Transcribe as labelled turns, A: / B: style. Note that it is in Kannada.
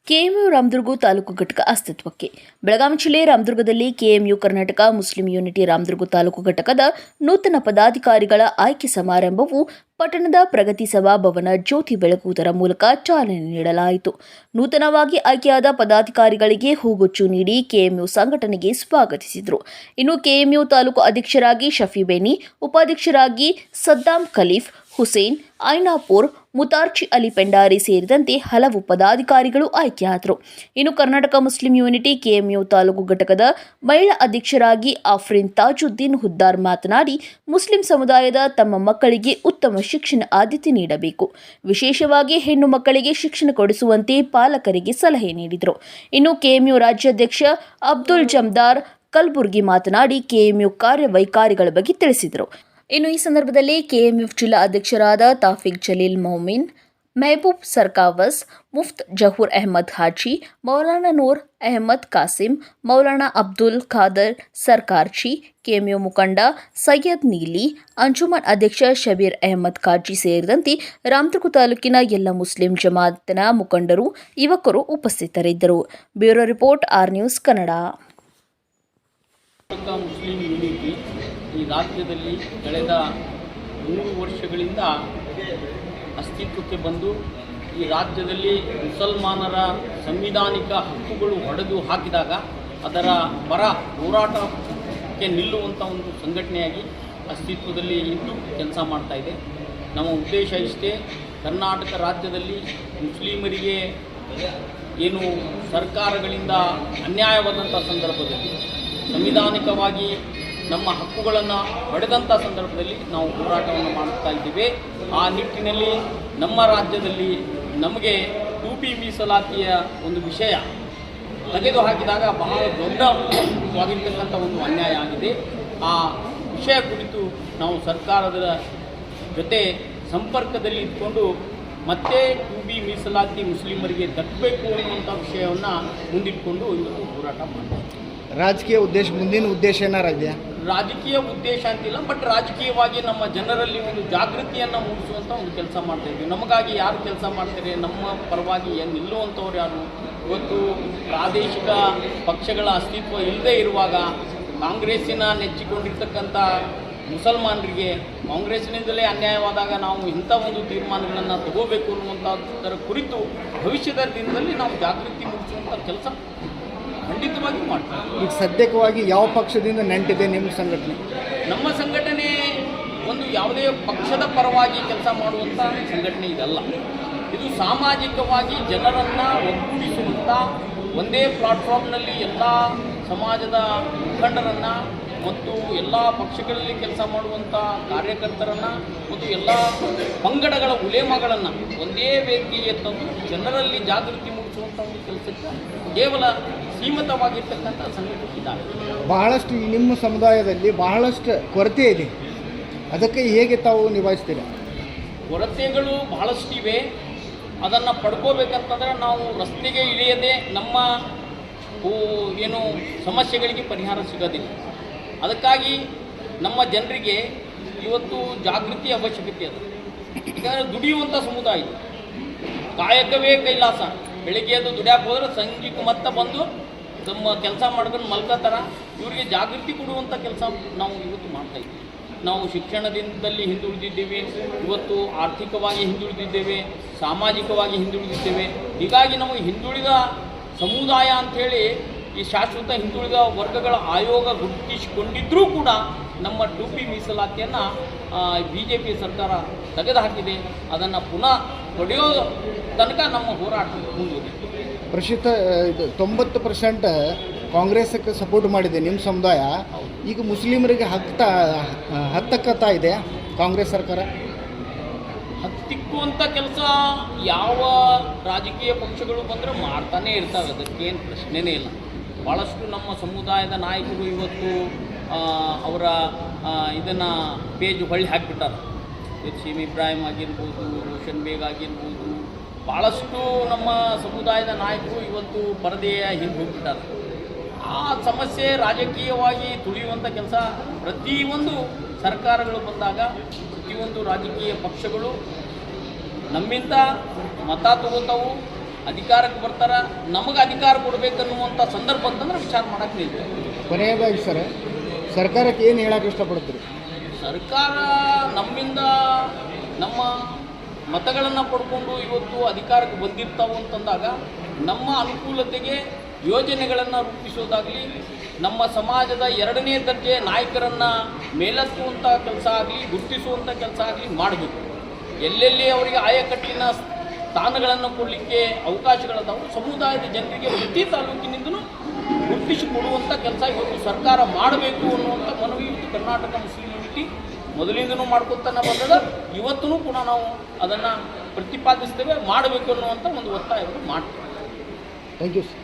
A: ಕೆಎಂಯು ರಾಮದುರ್ಗ ತಾಲೂಕು ಘಟಕ ಅಸ್ತಿತ್ವಕ್ಕೆ. ಬೆಳಗಾವಿ ಜಿಲ್ಲೆ ರಾಮದುರ್ಗದಲ್ಲಿ ಕೆಎಂಯು ಕರ್ನಾಟಕ ಮುಸ್ಲಿಂ ಯೂನಿಟಿ ರಾಮದುರ್ಗ ತಾಲೂಕು ಘಟಕದ ನೂತನ ಪದಾಧಿಕಾರಿಗಳ ಆಯ್ಕೆ ಸಮಾರಂಭವು ಪಟ್ಟಣದ ಪ್ರಗತಿ ಸಭಾಭವನ ಜ್ಯೋತಿ ಬೆಳಗುವುದರ ಮೂಲಕ ಚಾಲನೆ ನೀಡಲಾಯಿತು. ನೂತನವಾಗಿ ಆಯ್ಕೆಯಾದ ಪದಾಧಿಕಾರಿಗಳಿಗೆ ಹೂಗುಚ್ಚು ನೀಡಿ ಕೆಎಂಯು ಸಂಘಟನೆಗೆ ಸ್ವಾಗತಿಸಿದರು. ಇನ್ನು ಕೆಎಂಯು ತಾಲೂಕು ಅಧ್ಯಕ್ಷರಾಗಿ ಶಫಿ ಬೇನಿ, ಉಪಾಧ್ಯಕ್ಷರಾಗಿ ಸದ್ದಾಂ ಖಲೀಫ್, ಹುಸೇನ್ ಐನಾಪುರ್, ಮುತಾರ್ಚಿ ಅಲಿ ಪೆಂಡಾರಿ ಸೇರಿದಂತೆ ಹಲವು ಪದಾಧಿಕಾರಿಗಳು ಆಯ್ಕೆಯಾದರು. ಇನ್ನು ಕರ್ನಾಟಕ ಮುಸ್ಲಿಂ ಯೂನಿಟಿ ಕೆಎಂಯು ತಾಲೂಕು ಘಟಕದ ಮಹಿಳಾ ಅಧ್ಯಕ್ಷರಾಗಿ ಆಫ್ರಿನ್ ತಾಜುದ್ದೀನ್ ಹುದ್ದಾರ್ ಮಾತನಾಡಿ, ಮುಸ್ಲಿಂ ಸಮುದಾಯದ ತಮ್ಮ ಮಕ್ಕಳಿಗೆ ಉತ್ತಮ ಶಿಕ್ಷಣ ಆದ್ಯತೆ ನೀಡಬೇಕು, ವಿಶೇಷವಾಗಿ ಹೆಣ್ಣು ಮಕ್ಕಳಿಗೆ ಶಿಕ್ಷಣ ಕೊಡಿಸುವಂತೆ ಪಾಲಕರಿಗೆ ಸಲಹೆ ನೀಡಿದರು. ಇನ್ನು ಕೆಎಂಯು ರಾಜ್ಯಾಧ್ಯಕ್ಷ ಅಬ್ದುಲ್ ಜಮ್ದಾರ್ ಕಲಬುರ್ಗಿ ಮಾತನಾಡಿ ಕೆಎಂಯು ಕಾರ್ಯವೈಖರಿಗಳ ಬಗ್ಗೆ ತಿಳಿಸಿದರು. ಇನ್ನು ಈ ಸಂದರ್ಭದಲ್ಲಿ ಕೆಎಂಯು ಜಿಲ್ಲಾ ಅಧ್ಯಕ್ಷರಾದ ತಾಫಿಕ್ ಜಲೀಲ್ ಮೊಮಿನ್, ಮೆಹಬೂಬ್ ಸರ್ಕಾವಸ್, ಮುಫ್ತ್ ಜಹೂರ್ ಅಹಮದ್ ಹಾಜಿ, ಮೌಲಾನಾ ನೂರ್ ಅಹಮದ್ ಕಾಸಿಂ, ಮೌಲಾನಾ ಅಬ್ದುಲ್ ಖಾದರ್ ಸರ್ಕಾರ್ಚಿ, ಕೆಎಂಯು ಮುಖಂಡ ಸೈಯದ್ ನೀಲಿ, ಅಂಜುಮನ್ ಅಧ್ಯಕ್ಷ ಶಬೀರ್ ಅಹಮದ್ ಖಾಜಿ ಸೇರಿದಂತೆ ರಾಮದುರ್ಗ ತಾಲೂಕಿನ ಎಲ್ಲ ಮುಸ್ಲಿಂ ಜಮಾತಿನ ಮುಖಂಡರು, ಯುವಕರು ಉಪಸ್ಥಿತರಿದ್ದರು. Bureau report, R news Kannada.
B: Muslim unity ಈ ರಾಜ್ಯದಲ್ಲಿ ಕಳೆದ 3 ವರ್ಷಗಳಿಂದ ಅಸ್ತಿತ್ವಕ್ಕೆ ಬಂದು ಈ ರಾಜ್ಯದಲ್ಲಿ ಮುಸಲ್ಮಾನರ ಸಂವಿಧಾನಿಕ ಹಕ್ಕುಗಳು ಒಡೆದು ಹಾಕಿದಾಗ ಅದರ ಪರ ಹೋರಾಟಕ್ಕೆ ನಿಲ್ಲುವಂಥ ಒಂದು ಸಂಘಟನೆಯಾಗಿ ಅಸ್ತಿತ್ವದಲ್ಲಿ ಇದ್ದು ಕೆಲಸ ಮಾಡ್ತಾಯಿದೆ. ನಮ್ಮ ಉದ್ದೇಶ ಇಷ್ಟೇ, ಕರ್ನಾಟಕ ರಾಜ್ಯದಲ್ಲಿ ಮುಸ್ಲಿಮರಿಗೆ ಏನು ಸರ್ಕಾರಗಳಿಂದ ಅನ್ಯಾಯವಾದಂಥ ಸಂದರ್ಭದಲ್ಲಿ ಸಂವಿಧಾನಿಕವಾಗಿ ನಮ್ಮ ಹಕ್ಕುಗಳನ್ನು ಪಡೆದಂಥ ಸಂದರ್ಭದಲ್ಲಿ ನಾವು ಹೋರಾಟವನ್ನು ಮಾಡುತ್ತಾ ಇದ್ದೇವೆ. ಆ ನಿಟ್ಟಿನಲ್ಲಿ ನಮ್ಮ ರಾಜ್ಯದಲ್ಲಿ ನಮಗೆ 2B ಮೀಸಲಾತಿಯ ಒಂದು ವಿಷಯ ತೆಗೆದು ಹಾಕಿದಾಗ ಬಹಳ ದೊಡ್ಡವಾಗಿರ್ತಕ್ಕಂಥ ಒಂದು ಅನ್ಯಾಯ ಆಗಿದೆ. ಆ ವಿಷಯ ಕುರಿತು ನಾವು ಸರ್ಕಾರದ ಜೊತೆ ಸಂಪರ್ಕದಲ್ಲಿ ಇದ್ಕೊಂಡು ಮತ್ತೆ 2B ಮೀಸಲಾತಿ ಮುಸ್ಲಿಮರಿಗೆ ದಕ್ಕಬೇಕು ಅನ್ನುವಂಥ ವಿಷಯವನ್ನು ಮುಂದಿಟ್ಕೊಂಡು ಇವತ್ತು ಹೋರಾಟ ಮಾಡ್ತೀವಿ.
C: ರಾಜಕೀಯ ಉದ್ದೇಶ, ಮುಂದಿನ ಉದ್ದೇಶ ಏನಾರ ಇದೆಯಾ?
B: ರಾಜಕೀಯ ಉದ್ದೇಶ ಅಂತಿಲ್ಲ, ಬಟ್ ರಾಜಕೀಯವಾಗಿ ನಮ್ಮ ಜನರಲ್ಲಿ ಒಂದು ಜಾಗೃತಿಯನ್ನು ಮೂಡಿಸುವಂಥ ಒಂದು ಕೆಲಸ ಮಾಡ್ತಾ ಇದ್ದೀವಿ. ನಮಗಾಗಿ ಯಾರು ಕೆಲಸ ಮಾಡ್ತಾರೆ, ನಮ್ಮ ಪರವಾಗಿ ನಿಲ್ಲುವಂಥವ್ರು ಯಾರು? ಇವತ್ತು ಪ್ರಾದೇಶಿಕ ಪಕ್ಷಗಳ ಅಸ್ತಿತ್ವ ಇಲ್ಲದೇ ಇರುವಾಗ ಕಾಂಗ್ರೆಸ್ಸಿನ ನೆಚ್ಚಿಕೊಂಡಿರ್ತಕ್ಕಂಥ ಮುಸಲ್ಮಾನರಿಗೆ ಕಾಂಗ್ರೆಸ್ನಿಂದಲೇ ಅನ್ಯಾಯವಾದಾಗ ನಾವು ಇಂಥ ಒಂದು ತೀರ್ಮಾನಗಳನ್ನು ತಗೋಬೇಕು ಅನ್ನುವಂಥದ್ದರ ಕುರಿತು ಭವಿಷ್ಯದ ದಿನದಲ್ಲಿ ನಾವು ಜಾಗೃತಿ ಮೂಡಿಸುವಂಥ ಕೆಲಸ ಖಂಡಿತವಾಗಿ ಮಾಡ್ತೀವಿ.
C: ಈಗ ಸದ್ಯಕವಾಗಿ ಯಾವ ಪಕ್ಷದಿಂದ ನೆಂಟಿದೆ ನಿಮ್ಮ ಸಂಘಟನೆ?
B: ನಮ್ಮ ಸಂಘಟನೆ ಒಂದು ಯಾವುದೇ ಪಕ್ಷದ ಪರವಾಗಿ ಕೆಲಸ ಮಾಡುವಂಥ ಸಂಘಟನೆ ಇದಲ್ಲ. ಇದು ಸಾಮಾಜಿಕವಾಗಿ ಜನರನ್ನು ಒಗ್ಗೂಡಿಸುವಂಥ, ಒಂದೇ ಪ್ಲಾಟ್ಫಾರ್ಮ್ನಲ್ಲಿ ಎಲ್ಲ ಸಮಾಜದ ಮುಖಂಡರನ್ನು ಮತ್ತು ಎಲ್ಲ ಪಕ್ಷಗಳಲ್ಲಿ ಕೆಲಸ ಮಾಡುವಂಥ ಕಾರ್ಯಕರ್ತರನ್ನು ಮತ್ತು ಎಲ್ಲ ಪಂಗಡಗಳ ಉಲೇಮಗಳನ್ನು ಒಂದೇ ವೇದಿಕೆಗೆ ತಂದು ಜನರಲ್ಲಿ ಜಾಗೃತಿ ಮೂಡಿಸುವಂಥ ಒಂದು ಕೆಲಸಕ್ಕೆ ಕೇವಲ ಸೀಮಿತವಾಗಿರ್ತಕ್ಕಂಥ ಸಂಘಟನೆ ಇದ್ದಾರೆ.
C: ಬಹಳಷ್ಟು ನಿಮ್ಮ ಸಮುದಾಯದಲ್ಲಿ ಬಹಳಷ್ಟು ಕೊರತೆ ಇದೆ, ಅದಕ್ಕೆ ಹೇಗೆ ತಾವು ನಿಭಾಯಿಸ್ತೀರಾ?
B: ಕೊರತೆಗಳು ಬಹಳಷ್ಟಿವೆ. ಅದನ್ನು ಪಡ್ಕೋಬೇಕಂತಂದ್ರೆ ನಾವು ರಸ್ತೆಗೆ ಇಳಿಯದೆ ನಮ್ಮ ಏನು ಸಮಸ್ಯೆಗಳಿಗೆ ಪರಿಹಾರ ಸಿಗೋದಿಲ್ಲ. ಅದಕ್ಕಾಗಿ ನಮ್ಮ ಜನರಿಗೆ ಇವತ್ತು ಜಾಗೃತಿ ಅವಶ್ಯಕತೆ ಅದ. ಯಾಕಂದರೆ ದುಡಿಯುವಂಥ ಸಮುದಾಯ, ಕಾಯಕವೇ ಕೈಲಾಸ. ಬೆಳಿಗ್ಗೆ ಅದು ದುಡಿಯಾಕೆ ಹೋದ್ರೆ ಸಂಜೆಗೆ ಮತ್ತೆ ಬಂದು ನಮ್ಮ ಕೆಲಸ ಮಾಡ್ಕೊಂಡು ಮಲ್ಕೋತಾರ. ಇವರಿಗೆ ಜಾಗೃತಿ ಕೊಡುವಂಥ ಕೆಲಸ ನಾವು ಇವತ್ತು ಮಾಡ್ತಾಯಿದ್ದೀವಿ. ನಾವು ಶಿಕ್ಷಣದಿಂದದಲ್ಲಿ ಹಿಂದುಳಿದಿದ್ದೇವೆ, ಇವತ್ತು ಆರ್ಥಿಕವಾಗಿ ಹಿಂದುಳಿದಿದ್ದೇವೆ, ಸಾಮಾಜಿಕವಾಗಿ ಹಿಂದುಳಿದಿದ್ದೇವೆ. ಹೀಗಾಗಿ ನಾವು ಹಿಂದುಳಿದ ಸಮುದಾಯ ಅಂಥೇಳಿ ಈ ಶಾಶ್ವತ ಹಿಂದುಳಿದ ವರ್ಗಗಳ ಆಯೋಗ ಗುರುತಿಸಿಕೊಂಡಿದ್ದರೂ ಕೂಡ ನಮ್ಮ 2B ಮೀಸಲಾತಿಯನ್ನು BJP ಸರ್ಕಾರ ತೆಗೆದುಹಾಕಿದೆ. ಅದನ್ನು ಪುನಃ ಪಡೆಯೋ ತನಕ ನಮ್ಮ ಹೋರಾಟ ಮುಂದುವರಿದೆ.
C: ಪ್ರಸ್ತುತ 90% ಕಾಂಗ್ರೆಸ್ಗೆ ಸಪೋರ್ಟ್ ಮಾಡಿದೆ ನಿಮ್ಮ ಸಮುದಾಯ. ಈಗ ಮುಸ್ಲಿಮರಿಗೆ ಹತ್ತಕ್ಕತ್ತಾ ಇದೆ ಕಾಂಗ್ರೆಸ್ ಸರ್ಕಾರ.
B: ಹತ್ತಿಕ್ಕುವಂಥ ಕೆಲಸ ಯಾವ ರಾಜಕೀಯ ಪಕ್ಷಗಳು ಬಂದರೆ ಮಾಡ್ತಾನೇ ಇರ್ತಾವೆ, ಅದಕ್ಕೇನು ಪ್ರಶ್ನೆನೇ ಇಲ್ಲ. ಭಾಳಷ್ಟು ನಮ್ಮ ಸಮುದಾಯದ ನಾಯಕರು ಇವತ್ತು ಅವರ ಇದನ್ನು ಪೇಜ್ ಹೊಳ್ಳಿ ಹಾಕಿಬಿಟ್ಟಾರೆ. ಶೀಮ್ ಇಬ್ರಾಹಿಂ ಆಗಿರ್ಬೋದು, ರೋಷನ್ ಬೇಗ್ ಆಗಿರ್ಬೋದು, ಭಾಳಷ್ಟು ನಮ್ಮ ಸಮುದಾಯದ ನಾಯಕರು ಇವತ್ತು ಪರದೆಯ ಹಿಂದೆ ಹೋಗಿಬಿಟ್ಟಾರೆ. ಆ ಸಮಸ್ಯೆ ರಾಜಕೀಯವಾಗಿ ತುಳಿಯುವಂಥ ಕೆಲಸ ಪ್ರತಿಯೊಂದು ಸರ್ಕಾರಗಳು ಬಂದಾಗ ಪ್ರತಿಯೊಂದು ರಾಜಕೀಯ ಪಕ್ಷಗಳು ನಮ್ಮಿಂದ ಮತ ತಗೋತಾವು, ಅಧಿಕಾರಕ್ಕೆ ಬರ್ತಾರ, ನಮಗೆ ಅಧಿಕಾರ ಕೊಡಬೇಕನ್ನುವಂಥ ಸಂದರ್ಭ ಅಂತಂದ್ರೆ ವಿಚಾರ ಮಾಡಕ್ಕೆ ನಿಲ್ತೇವೆ.
C: ಕೊನೆಯದಾಗಿ ಸರ್, ಸರ್ಕಾರಕ್ಕೆ ಏನು ಹೇಳಕ್ಕೆ ಇಷ್ಟಪಡ್ತೀರಿ?
B: ಸರ್ಕಾರ ನಮ್ಮಿಂದ ನಮ್ಮ ಮತಗಳನ್ನು ಪಡ್ಕೊಂಡು ಇವತ್ತು ಅಧಿಕಾರಕ್ಕೆ ಬಂದಿರ್ತಾವೆ ಅಂತಂದಾಗ ನಮ್ಮ ಅನುಕೂಲತೆಗೆ ಯೋಜನೆಗಳನ್ನು ರೂಪಿಸೋದಾಗಲಿ, ನಮ್ಮ ಸಮಾಜದ 2ನೇ ದರ್ಜೆ ನಾಯಕರನ್ನು ಮೇಲೆತ್ತುವಂಥ ಕೆಲಸ ಆಗಲಿ, ಗುರುತಿಸುವಂಥ ಕೆಲಸ ಆಗಲಿ ಮಾಡಬೇಕು. ಎಲ್ಲೆಲ್ಲಿ ಅವರಿಗೆ ಆಯಕಟ್ಟಿನ ಸ್ಥಾನಗಳನ್ನು ಕೊಡಲಿಕ್ಕೆ ಅವಕಾಶಗಳದಾವು, ಸಮುದಾಯದ ಜನರಿಗೆ ಪ್ರತಿ ತಾಲೂಕಿನಿಂದಲೂ ಗುರುತಿಸಿಕೊಡುವಂಥ ಕೆಲಸ ಇವತ್ತು ಸರ್ಕಾರ ಮಾಡಬೇಕು ಅನ್ನುವಂಥ ಮನವಿ ಇವತ್ತು ಕರ್ನಾಟಕ ಮುಸ್ಲಿಂ ಯೂನಿಟಿ ಮೊದಲಿಂದನೂ ಮಾಡ್ಕೊತಾನೆ ಬಂದದ. ಇವತ್ತೂ ಕೂಡ ನಾವು ಅದನ್ನು ಪ್ರತಿಪಾದಿಸ್ತೇವೆ, ಮಾಡಬೇಕು ಅನ್ನುವಂಥ ಒಂದು ಒತ್ತಾಯವನ್ನು ಮಾಡ್ತೇವೆ.
C: Thank you sir.